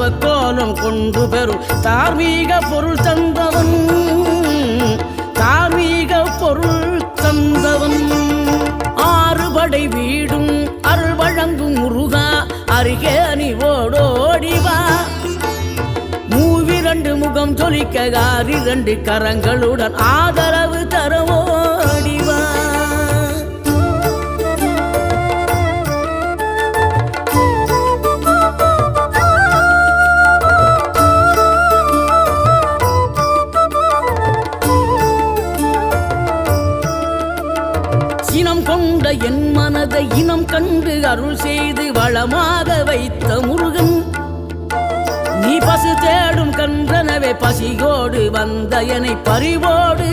தவக்கோலம் கொண்டு பெறும் தார்மீக பொருள் தந்தவன், தார்மீக பொருள் தந்தவன். ஆறுபடை வீடும் அருள் வழங்கும் முருகா அருகே நீ ஓடோடிவா. மூவிரண்டு முகம் ஜொலிக்க 2 கரங்களுடன் ஆதரவு தரவோடிவா. இனம் கொண்ட என் மனதை இனம் கண்டு அருள் செய்து வளமாக வைத்த முருகன், நீ பசு தேடும் கன்றனவே பசியோடு வந்த என்னை பறிவோடு